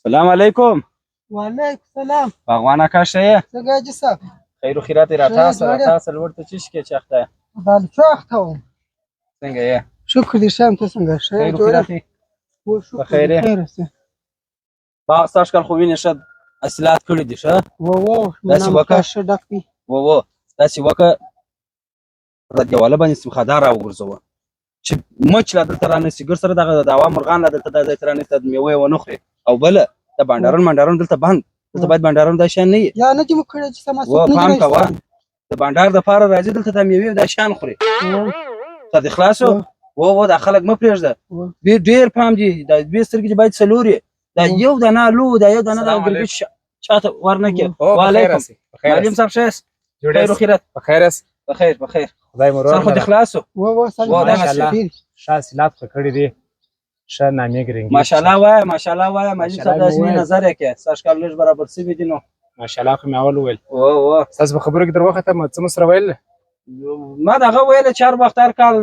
السلام علیکم. وعلیکم السلام. باغوان اکا ښه یې؟ څنګه حاجي صاحب؟ خیر و خیرات یې راتاسه لوړ ته چی شکې چخته یې؟ دا له چا اخته وم. څنګه یې؟ شکر دې ښه یم، ته څنګه ښه یې؟ خیر و خیرات یې؟ بخیر یې؟ خیر اوسې. باغ سږ کال خو وینې ښه حاصلات کړي دي ښه؟ داسې وکړه ښه ډک دی. داسې وکړه په دیواله باندې سمخدار راوګرځوه چې مچ لا دلته رانسي ګر سره دغه د هوا مرغان لا دلته دا ځای ته رانسي میوه یې ونه خوري. او بله د بانډارون دلته بند، دلته باید بانډارون دا شیان نه وي. یا نه دې مو کړی چې سما څوک نه پام کوه د بانډار دپاره راځي دلته دا میوې دا شیان خوري. ته دې خلاص و دا خلک مه پرېږده، ډېر پام دي. دا دوې سترګې دې باید څلور وي. دا یو دانه الو دا یو دانه د ګرګش چاته ورنه کړې. وعلیکم معلم صاحب ښه یاست؟ خیر و خیرات. بخیر یاست؟ بخیر خدای مو روغ سر خو دې خلاص ماشاءالله ښه حاصلات خو کړي دي، ښه نامې ګرنګي. ماشاءالله وایه معلم صاحب داسې نظر یې کړې سږ کال لږ برابر شوي دي. نو ماشاءالله خو مې اول وویل ستاسو په خبرو کې در وختم څه مو سره ویل؟ ما دغه ویله چې هر وخت هر کال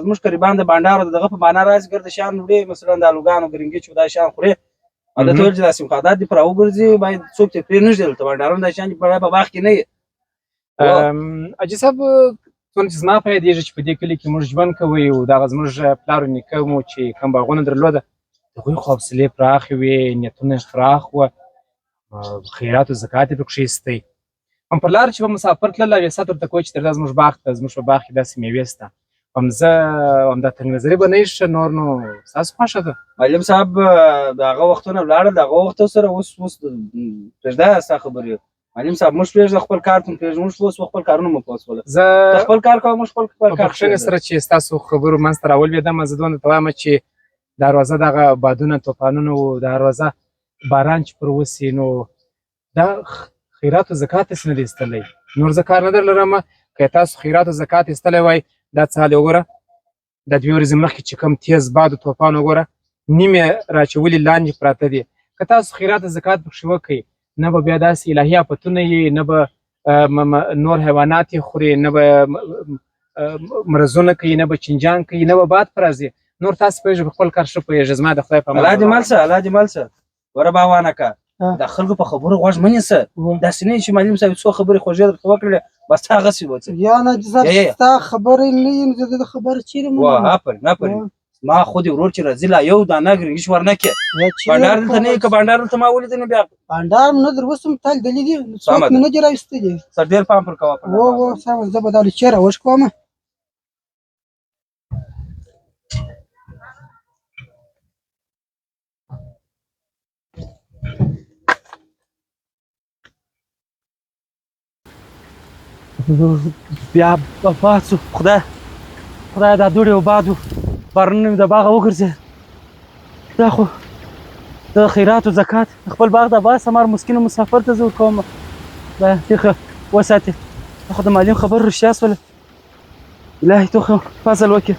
زموږ قریبان د بانډارو دغه په معنا راځي ګرد شیان وړي، مثلا د الوګانو ګرنګي چې دا شیان خوري او د ټول چې داسې مخادات دي پر راوګرځي باید څوک ترې پرې نه ږدي. دلته بانډارونه دا شیان په باغ کې نه وي. حاجي صاحب څومره چې زما په یادېږي چې په دې کلي کې موږ ژوند کوی او دغه زموږ پلار و نیکه مو چې کوم باغونه درلوده د هغوی خو حوصلې پراخې وې، نیتونه پراخ وه، خیرات و زکات یې پکښې ایستی. هم پر لاره چې به مسافر تلل او ویسات ورته کوی چې درځه زموږ باغ ته، زموږ په باغ کې داسې میوې شته. همدا تنګ نظري به نه یې ښه، نور نو ستاسو خوښه ده. معلم صاحب د هغه وختونه ولاړل، د هغه وختو سره اوس پرېږده ستا خبرې. معلم صاحب موږ پرېږده خپل کار ته مو پرېږده، موږ اوس خپل کارونه مو پوسوله. زه خپل کار کوه، موږ خپل کار په بخښنې سره چې ستاسو خبرو منځ ته راولوېدم، زه دونه ته وایم چې دا روزه دغه بادونه طوفانونه و دا روزه باران چې پر وسي نو دا خیرات و زکات هېڅ نه دی ایستلی. نور زه کار نه در لرم، که تاسو خیرات و زکات ایستلی وای دا څه حال یې وګوره، دا 2 ورځې مخکې چې کوم تیز باد و طوفان وګوره نیم یې راچولي لاندې پراته دي. که تاسو خیرات و زکات پکښې وکئ نه به بیا داسې الهي آفتونه یي، نه به نور حیوانات یې خوري، نه به مرضونه کوي، نه به چینجان کوي، نه به باد په راځي. نور تاسو پوهېږئ په خپل کار ښه پوهېږئ. زما د خدای په امان الله دې مل شه وره باوانه که د خلکو په خبرو غوږ مه نیسه. داسې نه چې معلم صاحب څو خبرې خوږې درته وکړلې بس هغسې وڅه. یا نه حاجي صاحب ستا خبرې نه یم، زه د خبره چېرې منم. آفرین ما خو دې ورور چې راځي لا یو دانه ګرنګش ورنه کړې. بانډار دلته نه یې که بانډار دلته ما ولیدې نو بیا بانډار مې نه در اوسم تا لیدلي دي، څوک مې نه دي راویستلي. سر ډېر پام پر کوه. سمه زه به دا له چېرې وشکوم. بیا به پاڅو. خدای دا دوړې و باد و بارانونه مې د باغه وګرځېد. دا خو د خیرات و زکات خپل باغ د باز سمار مسکینو مسافر ته زه ورکوم. دا تېخه وساتې. دا خو د معلم خبره رښتیا شوله. الهي تو خو فضل وکړي.